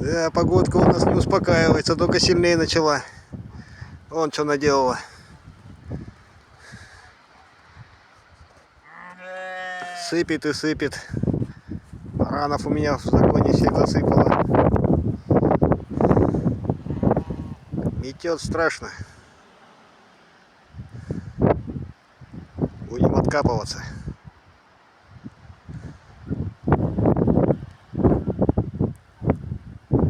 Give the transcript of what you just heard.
Да, погодка у нас не успокаивается, только сильнее начала. Вон что наделала. Сыпет и сыпет. Баранов у меня в загоне всех засыпало. Метет страшно. Будем откапываться.